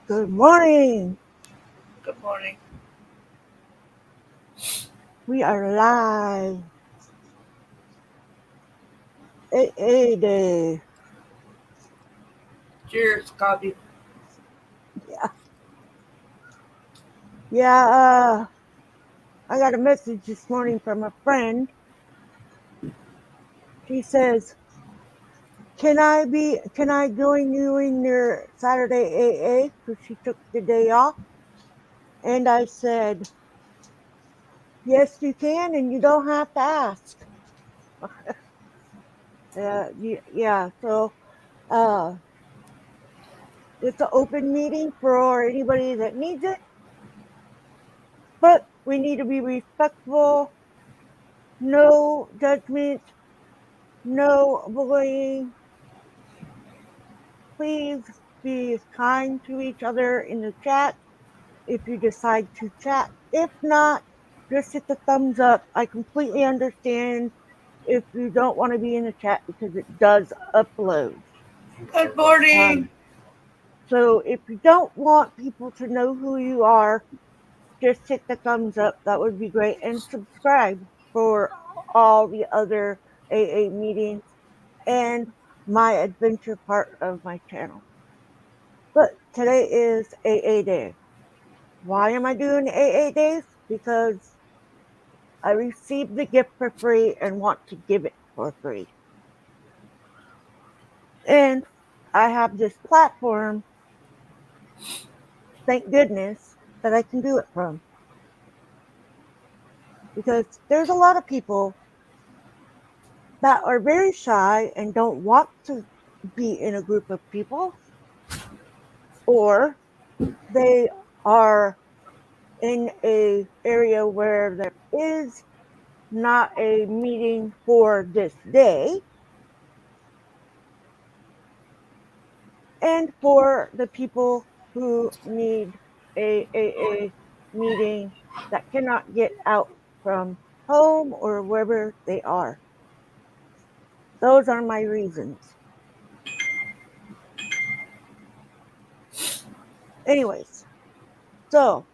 Good morning. Good morning. We are live. AA Day. Cheers, coffee. Yeah. Yeah, I got a message this morning from a friend. She says, can I join you in your Saturday AA? Because she took the day off. And I said, yes, you can, and you don't have to ask. Yeah, so uh, it's an open meeting for anybody that needs it, but we need to be respectful, no judgment, no bullying. Please be kind to each other in the chat if you decide to chat. If not, just hit the thumbs up. I completely understand if you don't want to be in the chat because it does upload. Good morning. Um, so if you don't want people to know who you are, just hit the thumbs up. That would be great. And subscribe for all the other AA meetings and my adventure part of my channel. But today is AA Day. Why am I doing AA Days? Because I received the gift for free and want to give it for free. And I have this platform, thank goodness, that I can do it from. Because there's a lot of people that are very shy and don't want to be in a group of people, or they are in a area where there is not a meeting for this day. And for the people who need a meeting that cannot get out from home or wherever they are. Those are my reasons. Anyways, so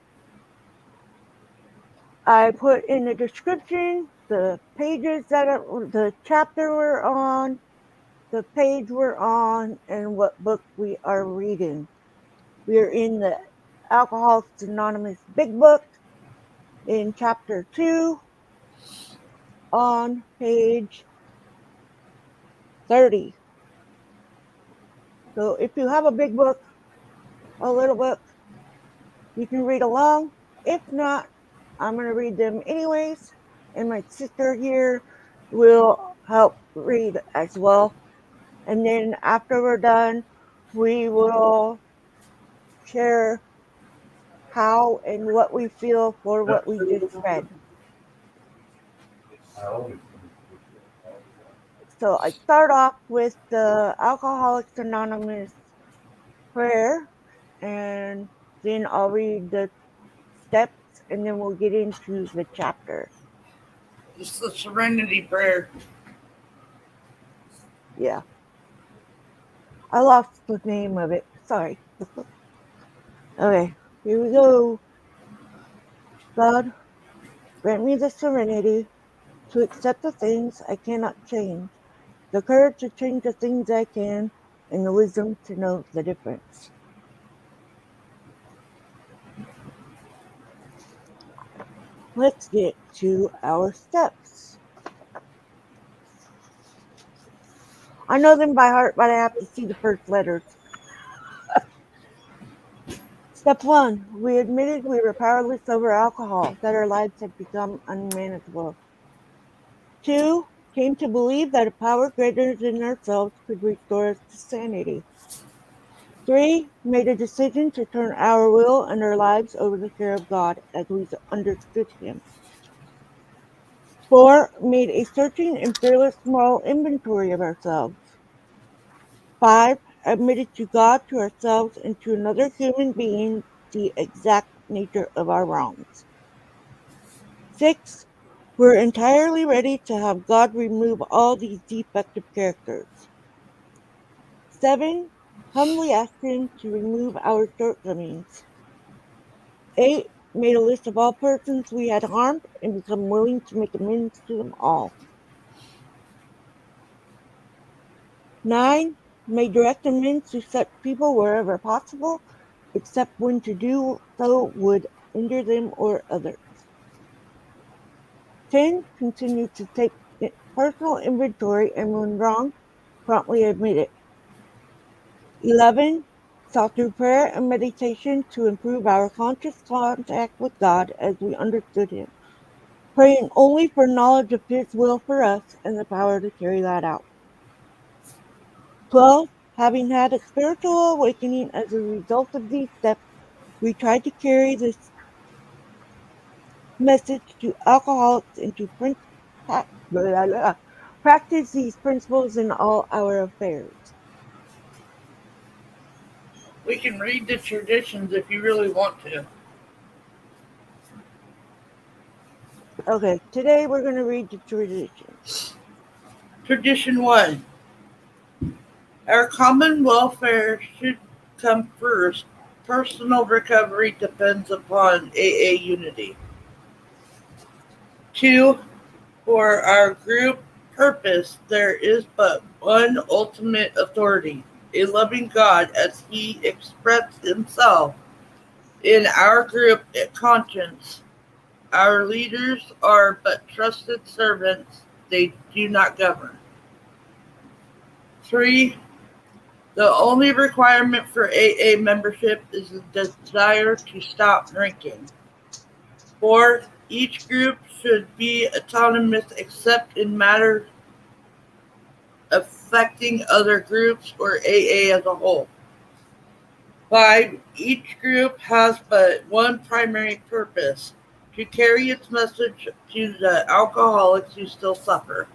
I put in the description the pages the chapter we're on, the page we're on, and what book we are reading. We are in the Alcoholics Anonymous Big Book in chapter 2 on page 30. So if you have a big book, a little book, you can read along. If not, I'm going to read them anyways. And my sister here will help read as well. And then after we're done, we will share how and what we feel for what we just read. So I start off with the Alcoholics Anonymous prayer, and then I'll read the steps, and then we'll get into the chapter. It's the Serenity Prayer. Yeah. I lost the name of it. Sorry. Okay, here we go. God, grant me the serenity to accept the things I cannot change, the courage to change the things I can, and the wisdom to know the difference. Let's get to our steps. I know them by heart, but I have to see the first letters. Step 1. We admitted we were powerless over alcohol, that our lives had become unmanageable. 2. Came to believe that a power greater than ourselves could restore us to sanity. 3. Made a decision to turn our will and our lives over to the care of God as we understood Him. 4. Made a searching and fearless moral inventory of ourselves. 5. Admitted to God, to ourselves, and to another human being the exact nature of our wrongs. 6. We're entirely ready to have God remove all these defective characters. 7. humbly asked him to remove our shortcomings. 8. Made a list of all persons we had harmed and become willing to make amends to them all. 9. Made direct amends to such people wherever possible, except when to do so would injure them or others. 10. Continued to take personal inventory and when wrong, promptly admit it. 11. Sought through prayer and meditation to improve our conscious contact with God as we understood Him, praying only for knowledge of His will for us and the power to carry that out. 12. Having had a spiritual awakening as a result of these steps, we tried to carry this message to alcoholics and to practice these principles in all our affairs. We can read the traditions if you really want to. Okay, today we're going to read the traditions. Tradition 1. Our common welfare should come first. Personal recovery depends upon AA unity. 2. For our group purpose, there is but one ultimate authority, a loving God as He expressed Himself in our group conscience. Our leaders are but trusted servants, they do not govern. 3. The only requirement for AA membership is the desire to stop drinking. 4. Each group should be autonomous except in matters affecting other groups or AA as a whole. 5. Each group has but one primary purpose, to carry its message to the alcoholics who still suffer.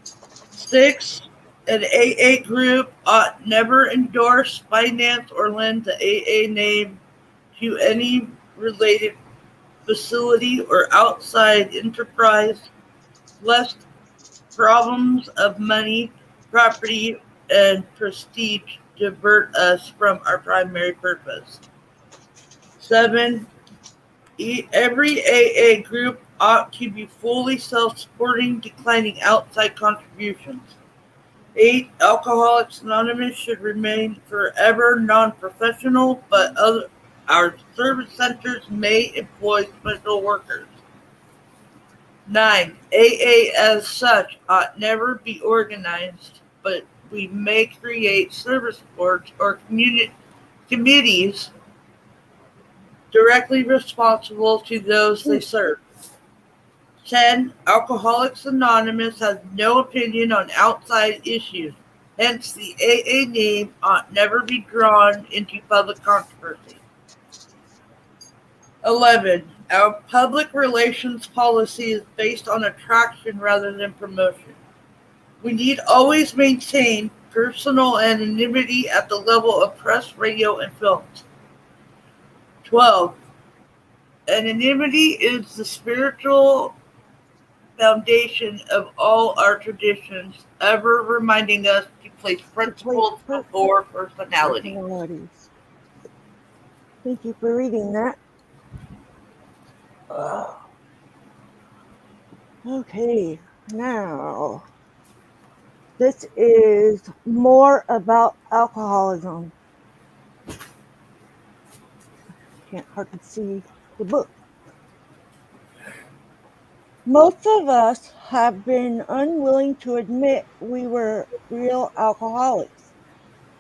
6. An AA group ought never endorse, finance, or lend the AA name to any related facility or outside enterprise, lest problems of money, property, and prestige divert us from our primary purpose. 7. Every AA group ought to be fully self-supporting, declining outside contributions. 8. Alcoholics Anonymous should remain forever non-professional, but our service centers may employ special workers. 9. AA as such ought never be organized, but we may create service boards or committees directly responsible to those they serve. 10. Alcoholics Anonymous has no opinion on outside issues. Hence, the AA name ought never be drawn into public controversy. 11. Our public relations policy is based on attraction rather than promotion. We need always maintain personal anonymity at the level of press, radio, and films. 12. Anonymity is the spiritual foundation of all our traditions, ever reminding us to place To place principles before personalities. personalities. Thank you for reading that. Okay, now this is more about alcoholism. Can't hardly see the book. Most of us have been unwilling to admit we were real alcoholics.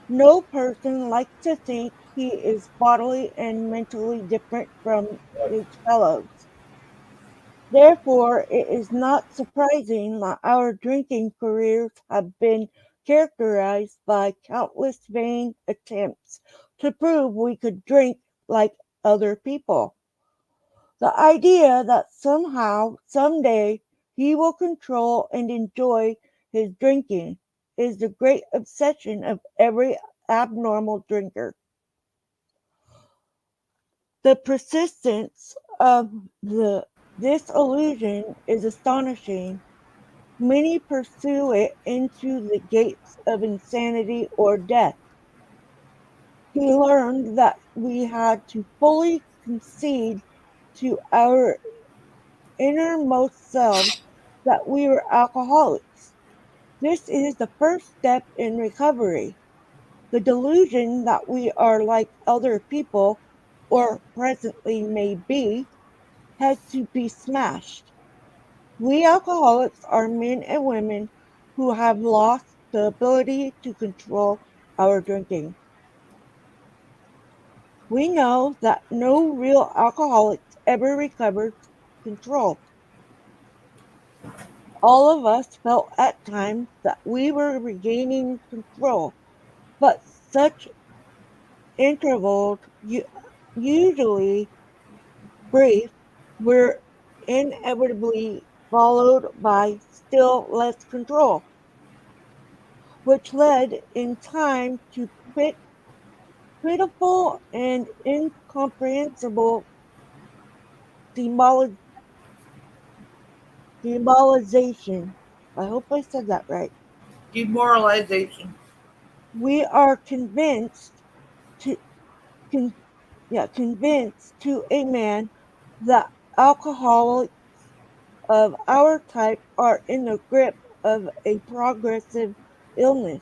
No person likes to think he is bodily and mentally different from his fellows. Therefore, it is not surprising that our drinking careers have been characterized by countless vain attempts to prove we could drink like other people. The idea that somehow, someday, he will control and enjoy his drinking is the great obsession of every abnormal drinker. The persistence of this illusion is astonishing. Many pursue it into the gates of insanity or death. He learned that we had to fully concede to our innermost selves that we were alcoholics. This is the first step in recovery. The delusion that we are like other people, or presently may be, has to be smashed. We alcoholics are men and women who have lost the ability to control our drinking. We know that no real alcoholics ever recovered control. All of us felt at times that we were regaining control, but such intervals, usually brief, were inevitably followed by still less control, which led in time to pitiful and incomprehensible demol- demoralization. I hope I said that right. Demoralization. We are to con, convinced to a man that alcoholics of our type are in the grip of a progressive illness.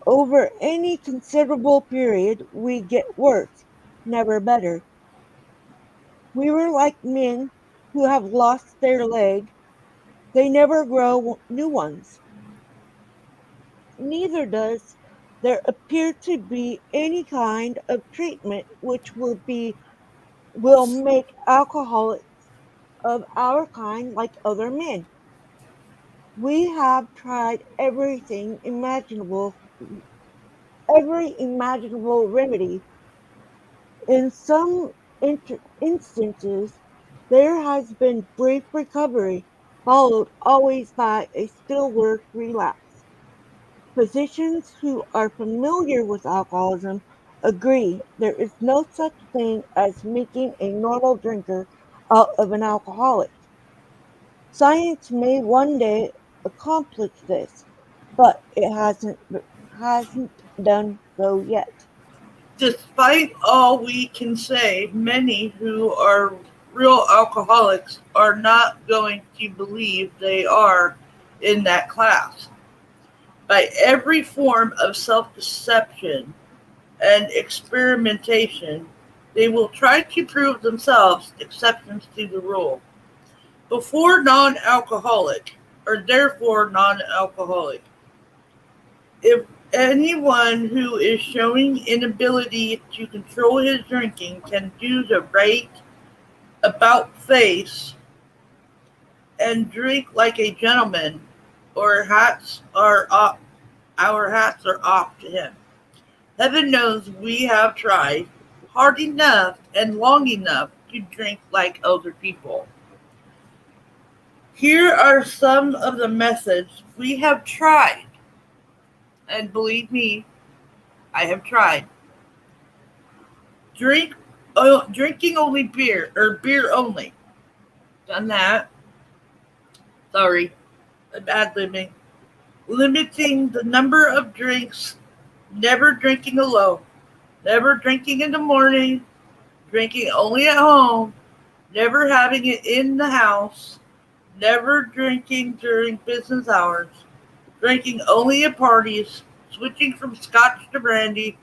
Over any considerable period, we get worse, never better. We were like men who have lost their leg. They never grow new ones. Neither does there appear to be any kind of treatment which will make alcoholics of our kind like other men. We have tried every imaginable remedy. In some instances, there has been brief recovery, followed always by a still worse relapse. Physicians who are familiar with alcoholism agree there is no such thing as making a normal drinker out of an alcoholic. Science may one day accomplish this, but it hasn't done so yet. Despite all we can say, many who are real alcoholics are not going to believe they are in that class. By every form of self deception and experimentation, they will try to prove themselves exceptions to the rule. Before non alcoholic, or therefore non alcoholic, if anyone who is showing inability to control his drinking can do the right about face and drink like a gentleman, or hats are off, our hats are off to him. Heaven knows we have tried hard enough and long enough to drink like other people. Here are some of the methods we have tried, and believe me, I have tried. Drink, drinking only beer or beer only. Done that. Sorry, bad libbing. Limiting the number of drinks. Never drinking alone. Never drinking in the morning. Drinking only at home. Never having it in the house. Never drinking during business hours. Drinking only at parties. Switching from scotch to brandy.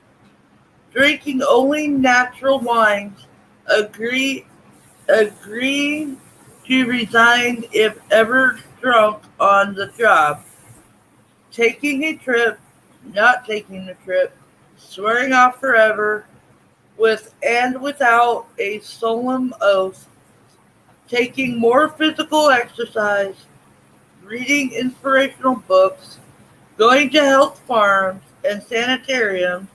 Drinking only natural wines. Agree Agreeing to resign if ever drunk on the job, taking a trip, not taking a trip, swearing off forever, with and without a solemn oath, taking more physical exercise, reading inspirational books, going to health farms and sanitariums,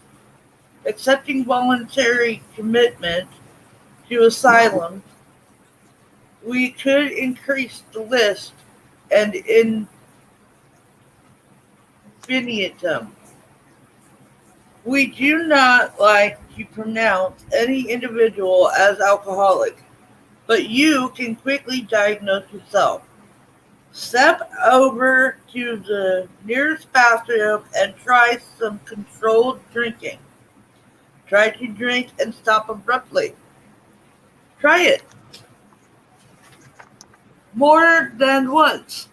accepting voluntary commitment to asylums. We could increase the list and infinitum. We do not like to pronounce any individual as alcoholic, but you can quickly diagnose yourself. Step over to the nearest bathroom and try some controlled drinking. Try to drink and stop abruptly. Try it more than once.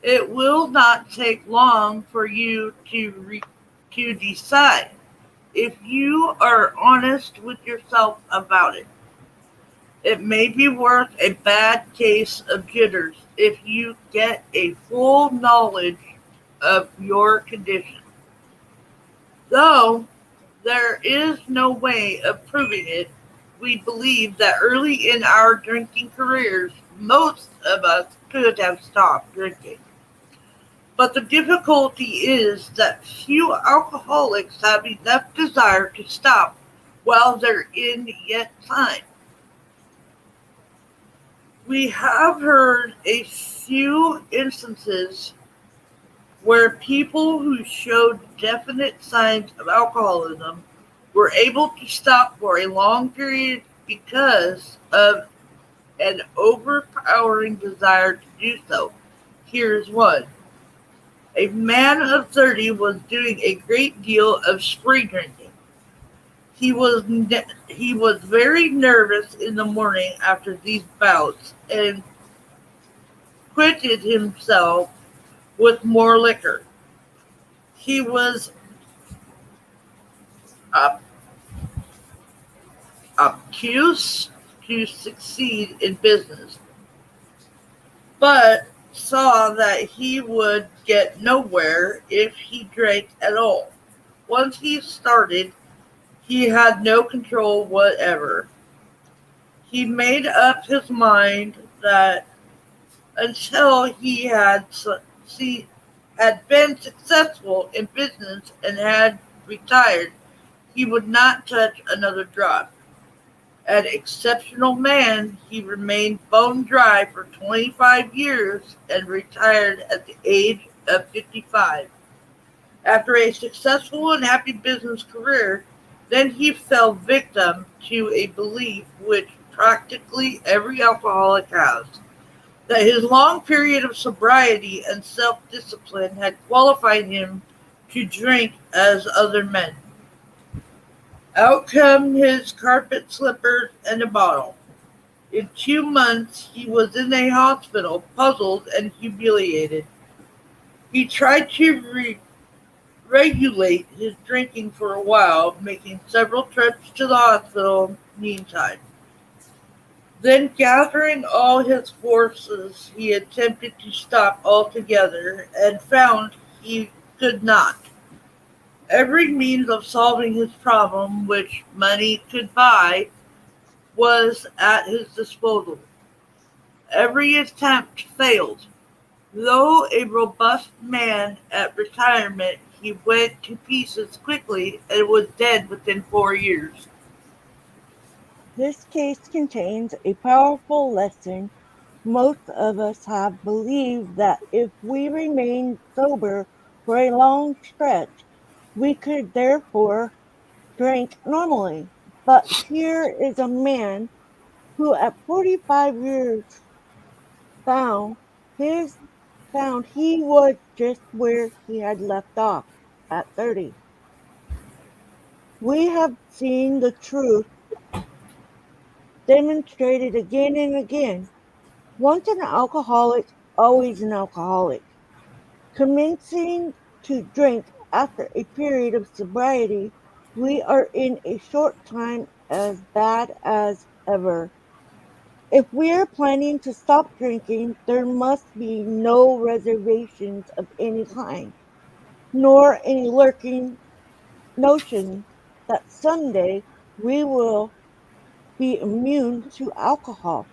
It will not take long for you to decide. If you are honest with yourself about it, it may be worth a bad case of jitters if you get a full knowledge of your condition. Though there is no way of proving it, we believe that early in our drinking careers, most of us could have stopped drinking. But the difficulty is that few alcoholics have enough desire to stop while they're in yet time. We have heard a few instances where people who showed definite signs of alcoholism were able to stop for a long period because of an overpowering desire to do so. Here's one. A man of 30 was doing a great deal of spree drinking. He was very nervous in the morning after these bouts and quitted himself with more liquor. He was ob- obtuse to succeed in business, but saw that he would get nowhere if he drank at all. Once he started, he had no control whatever. He made up his mind that until he had been successful in business and had retired, he would not touch another drop. An exceptional man, he remained bone dry for 25 years and retired at the age of 55. After a successful and happy business career, then he fell victim to a belief which practically every alcoholic has, that his long period of sobriety and self-discipline had qualified him to drink as other men. Out come his carpet slippers and a bottle. In 2 months he was in a hospital, puzzled and humiliated. He tried to regulate his drinking for a while, making several trips to the hospital meantime. Then, gathering all his forces, he attempted to stop altogether and found he could not. Every means of solving his problem which money could buy was at his disposal. Every attempt failed. Though a robust man at retirement, he went to pieces quickly and was dead within 4 years. This case contains a powerful lesson. Most of us have believed that if we remained sober for a long stretch, we could therefore drink normally. But here is a man who at 45 years found his found he was just where he had left off at 30. We have seen the truth demonstrated again and again. Once an alcoholic, always an alcoholic. Commencing to drink after a period of sobriety, we are in a short time as bad as ever. If we are planning to stop drinking, there must be no reservations of any kind, nor any lurking notion that someday we will be immune to alcohol.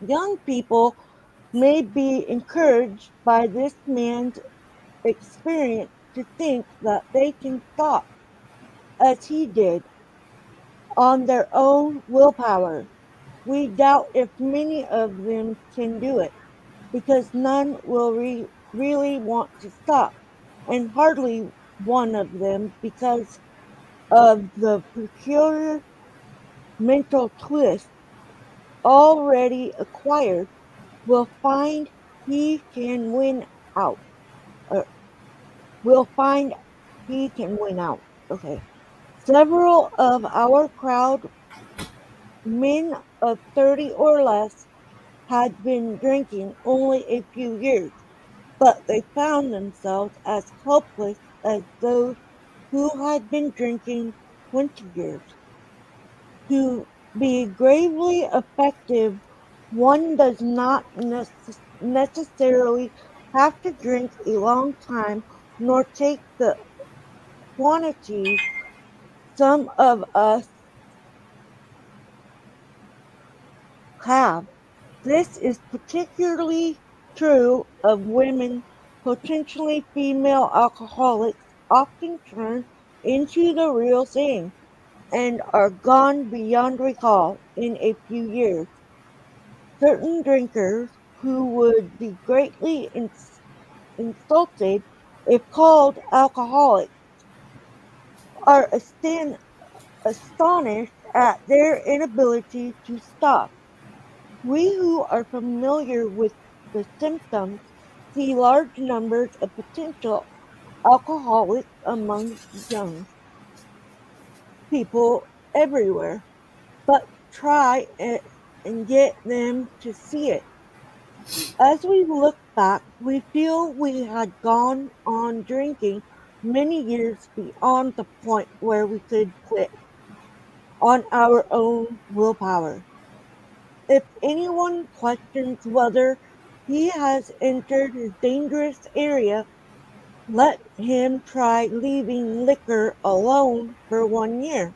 Young people may be encouraged by this man's experience to think that they can stop, as he did, on their own willpower. We doubt if many of them can do it, because none will really want to stop, and hardly one of them, because of the peculiar mental twist already acquired, will find he can win out. Or will find he can win out. Okay. Several of our crowd, men of 30 or less, had been drinking only a few years, but they found themselves as helpless as those who had been drinking 20 years. To be gravely effective, one does not necessarily have to drink a long time nor take the quantities some of us have. This is particularly true of women. Potentially female alcoholics often turn into the real thing and are gone beyond recall in a few years. Certain drinkers who would be greatly insulted if called alcoholics are astonished at their inability to stop. We who are familiar with the symptoms see large numbers of potential alcoholics among young people everywhere, but try and get them to see it. As we look back, we feel we had gone on drinking many years beyond the point where we could quit on our own willpower. If anyone questions whether he has entered a dangerous area, let him try leaving liquor alone for 1 year.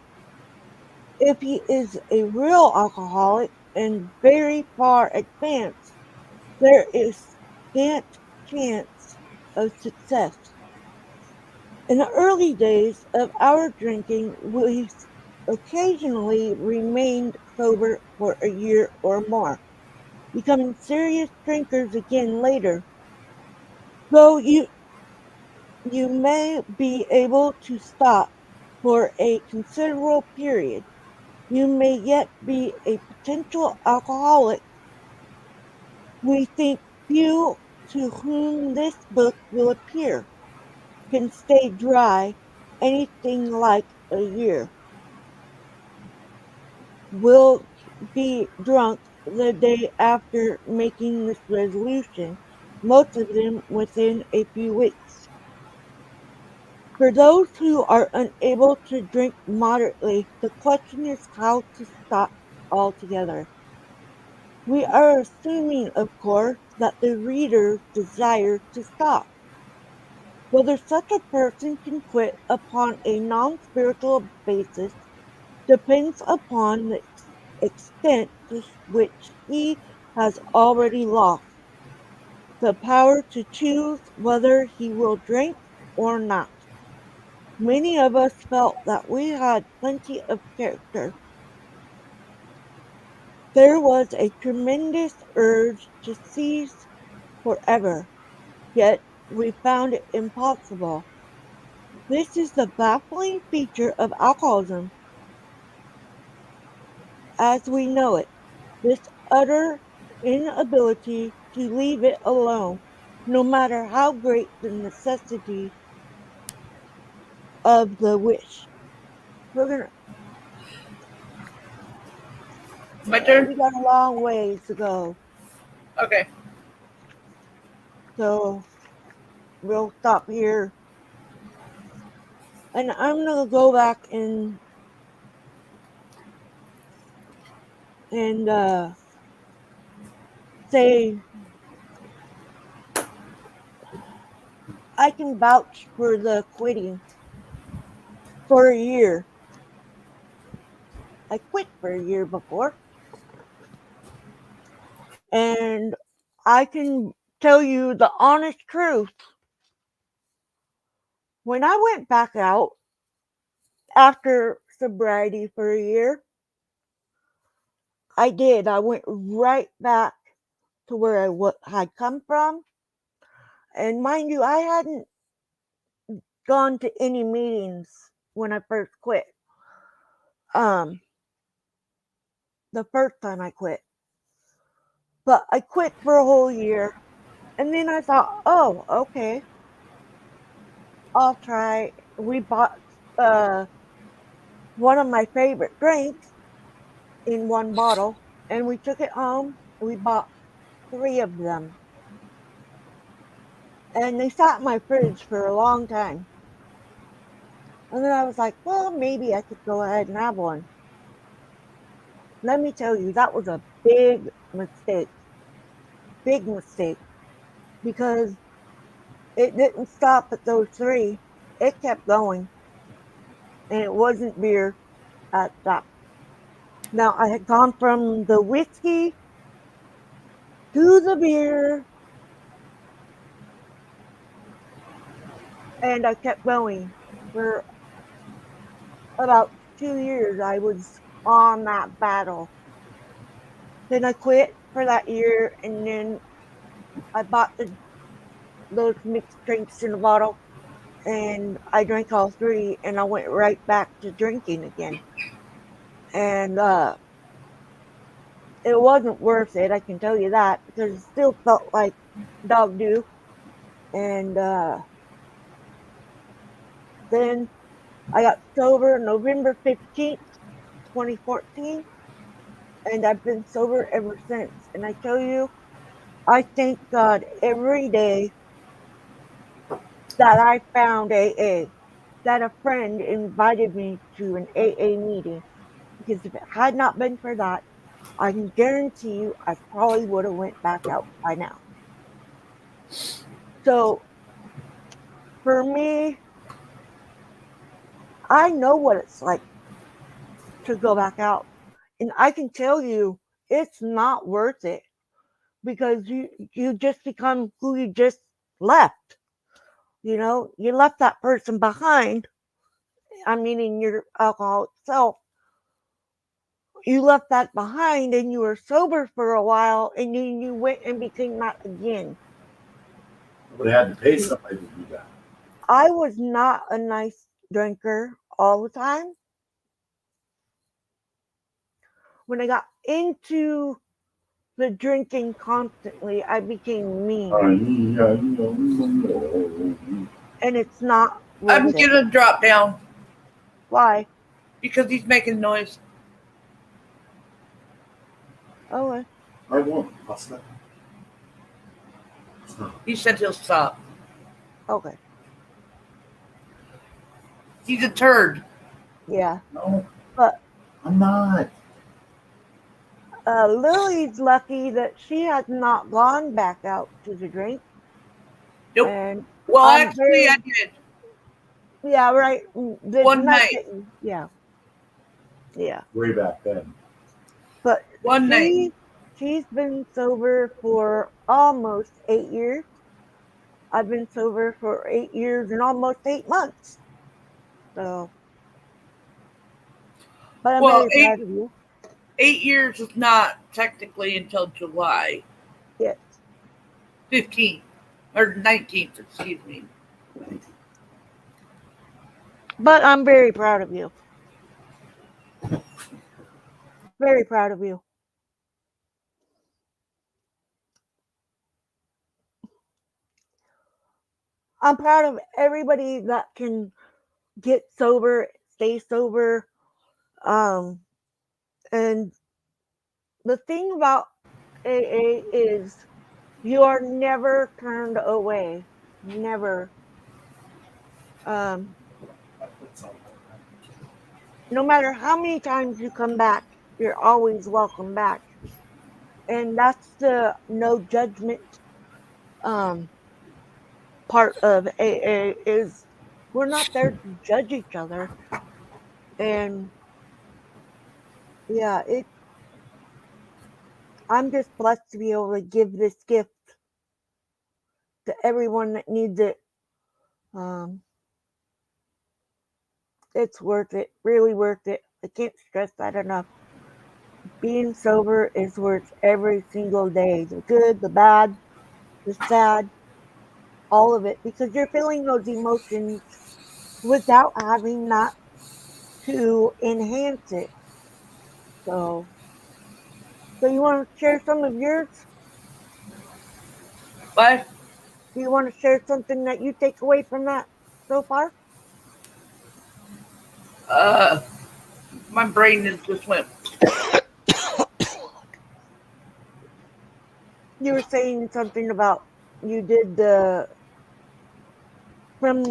If he is a real alcoholic and very far advanced, there is scant chance of success. In the early days of our drinking, we occasionally remained sober for a year or more, becoming serious drinkers again later. Though you may be able to stop for a considerable period, you may yet be a potential alcoholic. We think few to whom this book will appear can stay dry anything like a year, will be drunk the day after making this resolution, most of them within a few weeks. For those who are unable to drink moderately, the question is how to stop altogether. We are assuming, of course, that the reader desires to stop. Whether such a person can quit upon a non spiritual basis depends upon the extent to which he has already lost the power to choose whether he will drink or not. Many of us felt that we had plenty of character. There was a tremendous urge to cease forever, yet we found it impossible. This is the baffling feature of alcoholism as we know it, this utter inability to leave it alone, no matter how great the necessity of the wish. We're gonna, My turn? we got a long ways to go, Okay. so we'll stop here. And I'm gonna go back and say I can vouch for the quitting for a year. I quit for a year before, and I can tell you the honest truth. When I went back out after sobriety for a year, I did. I went right back to where had come from. And mind you, I hadn't gone to any meetings when I first quit. Um, the first time I quit. But I quit for a whole year. And then I thought, oh, okay, I'll try. We bought uh, one of my favorite drinks in one bottle, and we took it home. And we bought three of them, and they sat in my fridge for a long time. And then I was like, well, maybe I could go ahead and have one. Let me tell you, that was a big mistake, because it didn't stop at those three. It kept going, and it wasn't beer at that. Now I had gone from the whiskey to the beer, and I kept going for about 2 years. I was on that battle. Then I quit for that year, and then I bought those mixed drinks in a bottle, and I drank all three, and I went right back to drinking again. And it wasn't worth it, I can tell you that, because it still felt like dog do. And then I got sober November 15th, 2014, and I've been sober ever since. And I tell you, I thank God every day that I found AA, that a friend invited me to an AA meeting, because if it had not been for that, I can guarantee you I probably would have went back out by now. So for me, I know what it's like to go back out. And I can tell you it's not worth it, because you just become who you just left. You left that person behind. I mean, in your alcohol itself, you left that behind, and you were sober for a while, and then you went and became that again. But I had to pay somebody to do that. I was not a nice drinker all the time. When I got into the drinking constantly, I became mean, and it's not I'm worth it. gonna drop down Why? because he's making noise. Oh, I won't. I'll stop. He said he'll stop. okay. He's a turd. Yeah. No, But I'm not. Lily's lucky that she has not gone back out to the drink. Nope. And Well, I'm actually, I very, did yeah, right. The one night night. that, yeah, yeah. Way back then. But One night. she's been sober for almost 8 years. I've been sober for 8 years and almost 8 months. So, but I'm Well, very eight proud of you. 8 years is not technically until July Yes, 15th or 19th. Excuse me. but I'm very proud of you. Very proud of you. I'm proud of everybody that can get sober, stay sober. Um, and the thing about AA is you are never turned away. Never. Um, no matter how many times you come back, you're always welcome back. And that's the no judgment um, part of AA is we're not there to judge each other. And yeah, I'm just blessed to be able to give this gift to everyone that needs it. Um, it's worth it, really worth it. I can't stress that enough. Being sober is worth every single day, the good, the bad, the sad, all of it, because you're feeling those emotions without having not to enhance it. So, so you want to share some of yours? But Do you want to share something that you take away from that so far? Uh, my brain is just went. You were saying something about you did from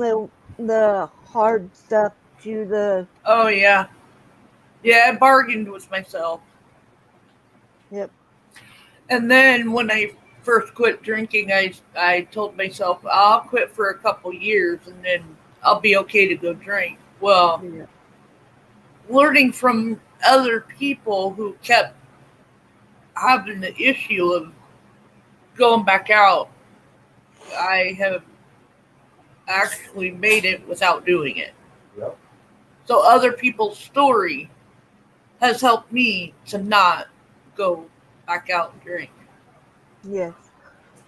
the hard stuff to the Oh yeah, yeah. I bargained with myself, yep, and then when I first quit drinking, I told myself I'll quit for a couple years, and then I'll be okay to go drink. Well, yeah, learning from other people who kept having the issue of going back out, I have actually made it without doing it. Yep. So other people's story has helped me to not go back out and drink. yes.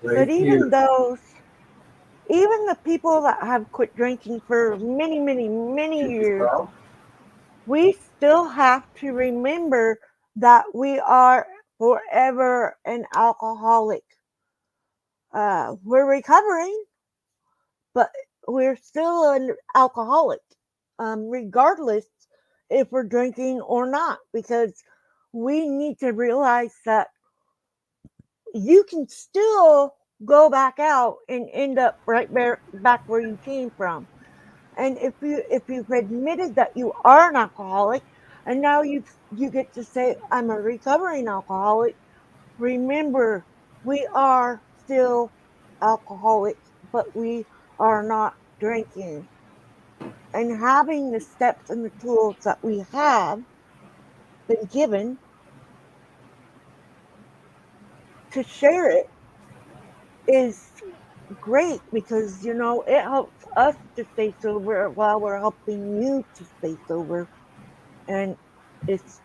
But Thank you. even the people that have quit drinking for many, many, many Excuse years, yourself. we still have to remember that we are forever an alcoholic. We're recovering, but we're still an alcoholic, regardless if we're drinking or not, because we need to realize that you can still go back out and end up back where you came from. And if you've admitted that you are an alcoholic, and now you get to say I'm a recovering alcoholic, remember we are still alcoholics, but we are not drinking. And having the steps and the tools that we have been given to share it is great, because it helps us to stay sober while we're helping you to stay sober. And it's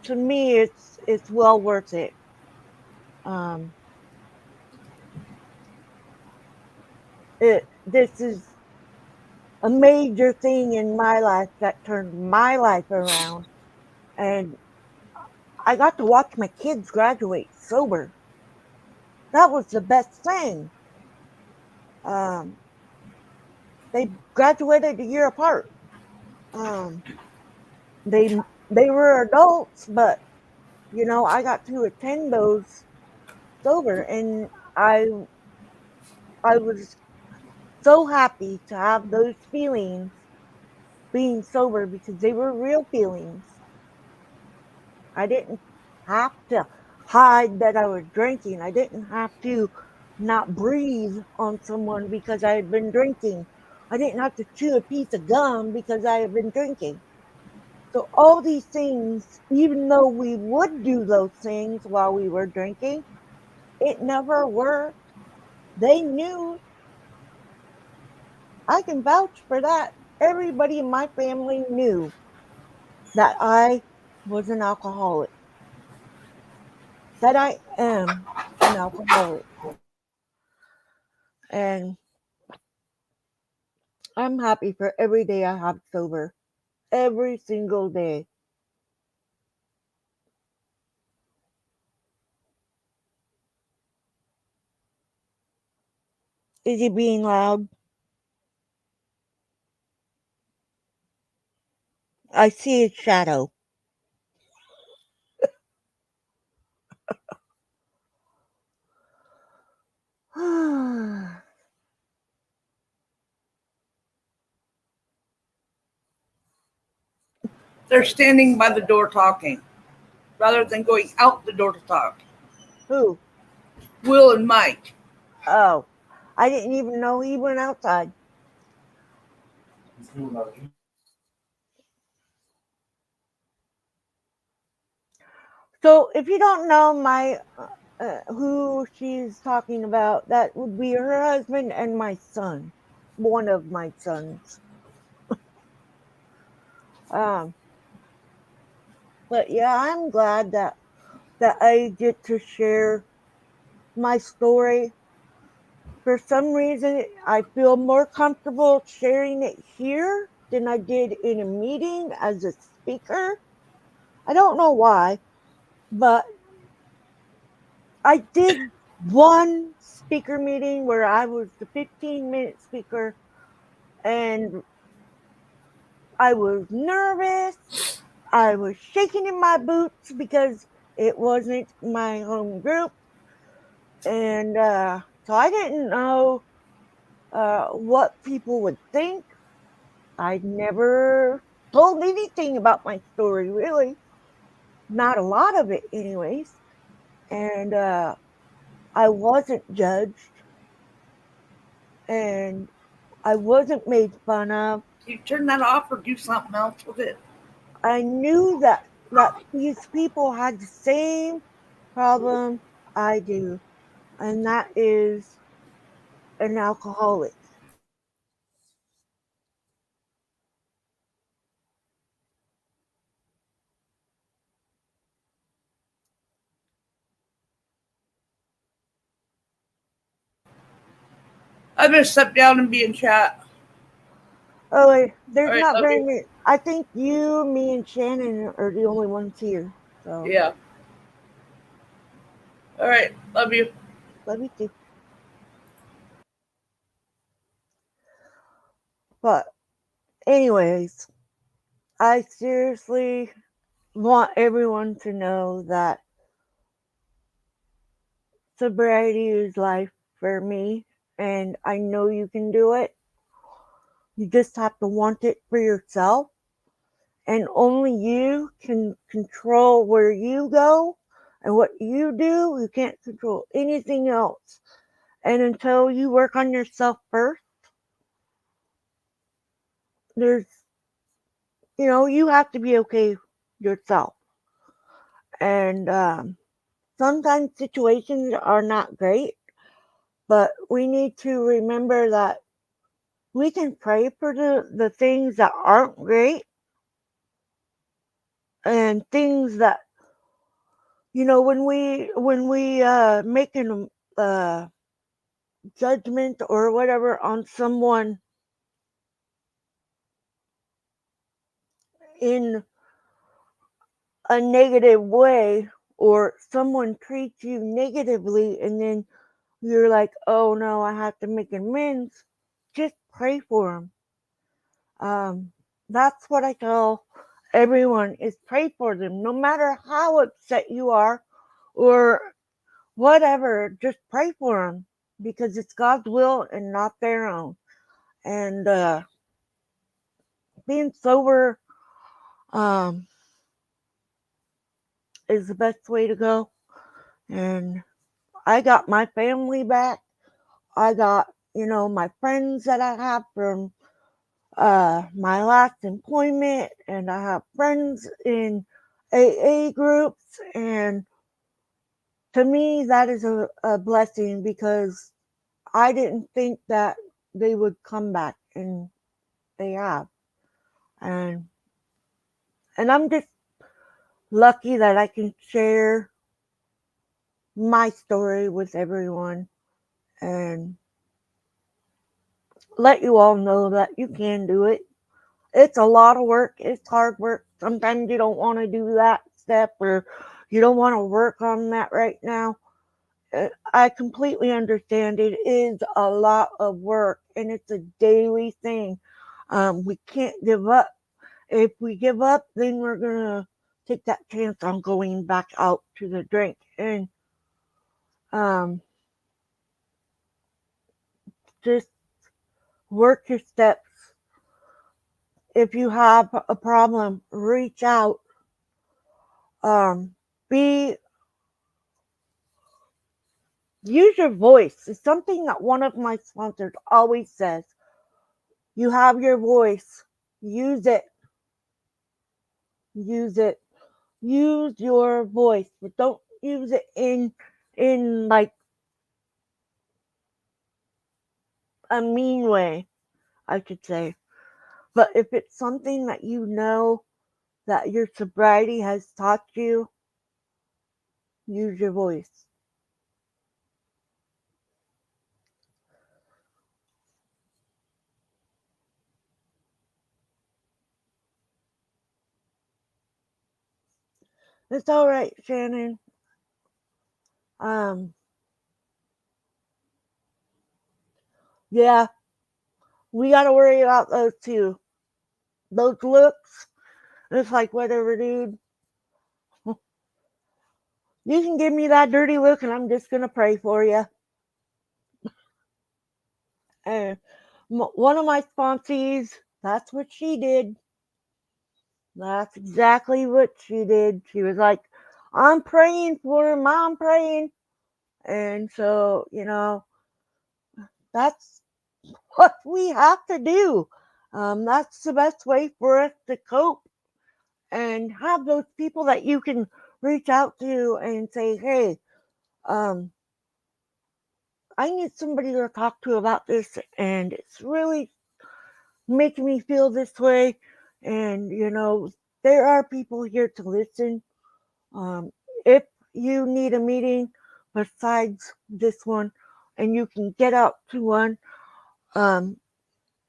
to me it's well worth it. um this is a major thing in my life that turned my life around, and I got to watch my kids graduate sober. That was the best thing. um they graduated a year apart. um they were adults, but I got to attend those sober, and I was so happy to have those feelings being sober, because they were real feelings. I didn't have to hide that I was drinking. I didn't have to not breathe on someone because I had been drinking. I didn't have to chew a piece of gum because I had been drinking. So, all these things, even though we would do those things while we were drinking, it never worked. They knew. I can vouch for that. Everybody in my family knew that I was an alcoholic, that I am an alcoholic. And I'm happy for every day I have sober. Every single day. Is he being loud? I see his shadow. They're standing by the door talking rather than going out the door to talk. Who? Will and Mike. Oh, I didn't even know he went outside. So, if you don't know who she's talking about, that would be her husband and my son, one of my sons. Um, but yeah, I'm glad that I get to share my story. For some reason, I feel more comfortable sharing it here than I did in a meeting as a speaker. I don't know why, but I did one speaker meeting where I was the 15-minute speaker, and I was nervous. I was shaking in my boots because it wasn't my home group. And so I didn't know what people would think. I'd never told anything about my story, really. Not a lot of it, anyways. And I wasn't judged and I wasn't made fun of. You turn that off or do something else with it. I knew that these people had the same problem I do, and that is an alcoholic. I'm gonna step down and be in chat. Oh, wait, All there's right, not love very you. many. I think you, me, and Shannon are the only ones here. So, Yeah. All right, love you. love you too. But, anyways, I seriously want everyone to know that sobriety is life for me, and I know you can do it. You just have to want it for yourself, and only you can control where you go and what you do. You can't control anything else. And until you work on yourself first, there's, you have to be okay yourself. And sometimes situations are not great, but we need to remember that we can pray for the things that aren't great and things that, when we make an judgment or whatever on someone in a negative way, or someone treats you negatively and then you're like, oh no, I have to make amends, just pray for them. That's what I tell everyone, is pray for them no matter how upset you are or whatever. Just pray for them because it's God's will and not their own. And being sober um, is the best way to go. And I got my family back. I got, my friends that I have from my last employment, and I have friends in AA groups. And to me, that is a blessing because I didn't think that they would come back, and they have. And I'm just lucky that I can share my story with everyone and let you all know that you can do it. It's a lot of work. It's hard work. Sometimes you don't want to do that step, or you don't want to work on that right now. I completely understand. It is a lot of work and it's a daily thing. We can't give up. If we give up, then we're going to take that chance on going back out to the drink. And um, just work your steps. If you have a problem, reach out. Be Use your voice. It's something that one of my sponsors always says. You have your voice. Use it. Use it. Use your voice, but don't use it in like a mean way, I should say. But if it's something that you know that your sobriety has taught you, use your voice. It's all right, Shannon. Um, yeah, we got to worry about those too. those looks. And it's like, whatever, dude. You can give me that dirty look, and I'm just gonna pray for you. And one of my sponsees, that's what she did. That's exactly what she did. She was like, I'm praying for him. I'm praying. And so, that's what we have to do. That's the best way for us to cope and have those people that you can reach out to and say, hey, um, I need somebody to talk to about this, and it's really making me feel this way. And, there are people here to listen. Um, if you need a meeting besides this one, and you can get out to one, um,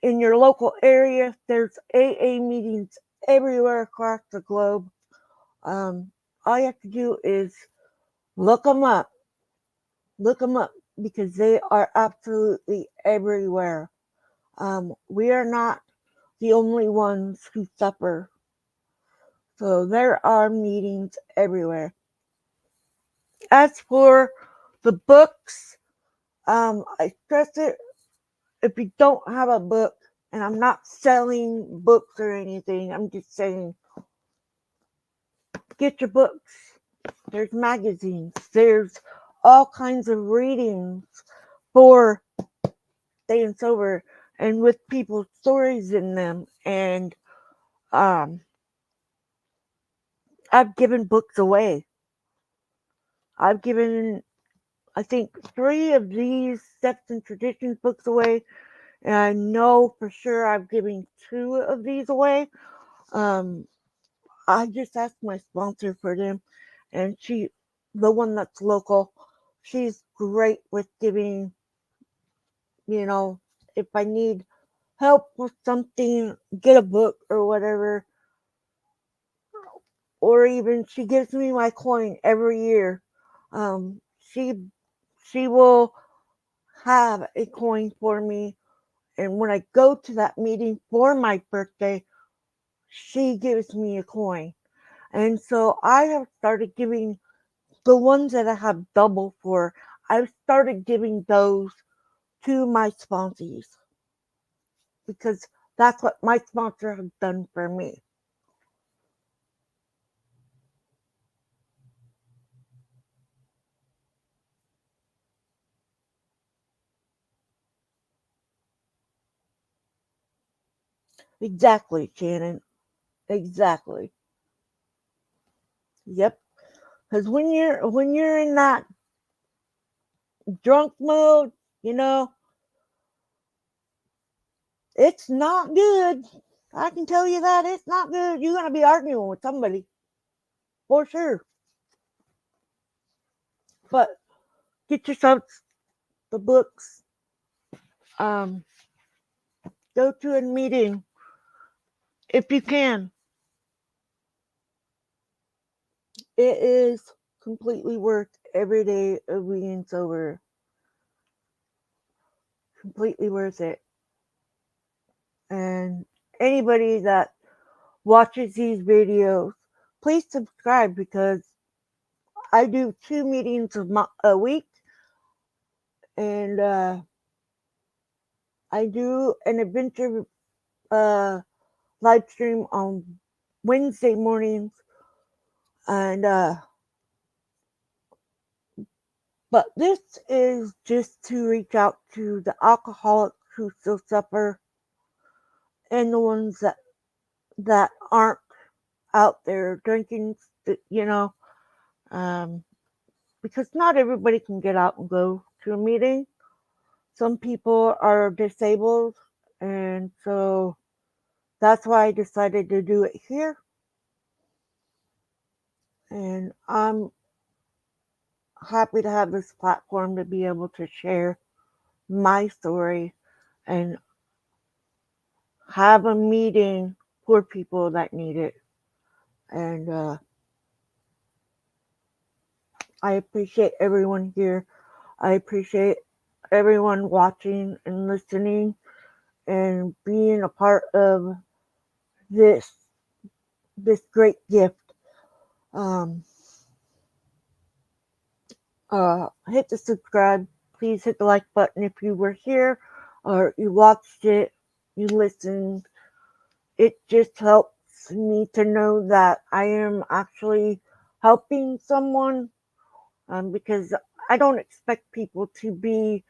in your local area, there's AA meetings everywhere across the globe. Um, all you have to do is look them up. Look them up because they are absolutely everywhere. We are not the only ones who suffer. So there are meetings everywhere. As for the books, I stress it, if you don't have a book, and I'm not selling books or anything, I'm just saying get your books. There's magazines, there's all kinds of readings for staying sober and with people's stories in them. And um, I've given books away. I've given, I think, 3 of these Steps and Traditions books away. And I know for sure I've given 2 of these away. Um, I just asked my sponsor for them, and the one that's local, she's great with giving, you know, if I need help with something, get a book or whatever, or even she gives me my coin every year. She will have a coin for me, and when I go to that meeting for my birthday, she gives me a coin. And so I have started giving the ones that I have double for. I've started giving those to my sponsees because that's what my sponsor has done for me. Exactly, Shannon. Exactly. Yep. Because when you're in that drunk mode, you know, it's not good. I can tell you that it's not good. You're gonna be arguing with somebody for sure. But get yourself the books. Um, Go to a meeting if you can. It is completely worth every day of being sober. Completely worth it. And anybody that watches these videos, please subscribe because I do 2 meetings a week, and I do an adventure uh, live stream on Wednesday mornings, and but this is just to reach out to the alcoholics who still suffer and the ones that aren't out there drinking, you know, um, because not everybody can get out and go to a meeting. Some people are disabled, and so that's why I decided to do it here. And I'm happy to have this platform to be able to share my story and have a meeting for people that need it. And I appreciate everyone here. I appreciate everyone watching and listening and being a part of this this great gift. Um, hit the subscribe. Please hit the like button if you were here or you watched it, you listened. It just helps me to know that I am actually helping someone, because I don't expect people to be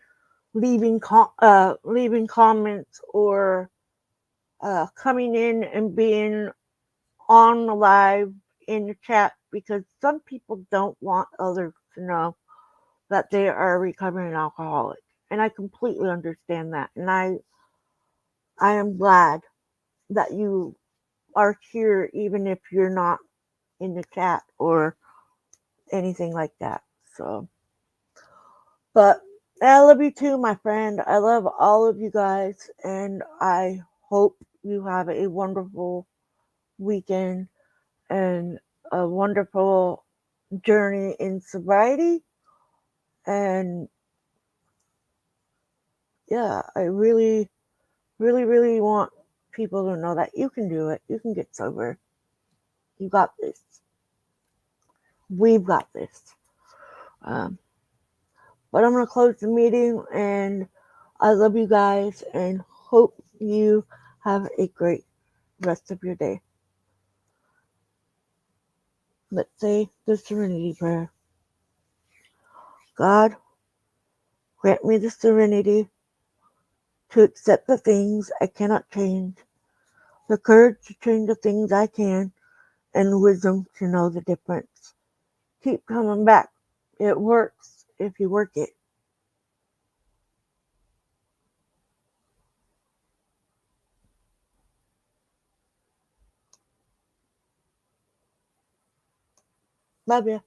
leaving comments or coming in and being on the live in the chat, because some people don't want others to know that they are a recovering alcoholic. And I completely understand that. And I am glad that you are here, even if you're not in the chat or anything like that. So, but I love you too, my friend. I love all of you guys, and I hope you have a wonderful weekend and a wonderful journey in sobriety. And yeah, I really, really, really want people to know that you can do it. You can get sober. You got this. We've got this. Um, but I'm going to close the meeting, and I love you guys and hope you have a great rest of your day. Let's say the serenity prayer. God, grant me the serenity to accept the things I cannot change, the courage to change the things I can, and wisdom to know the difference. Keep coming back. It works if you work it. Love you.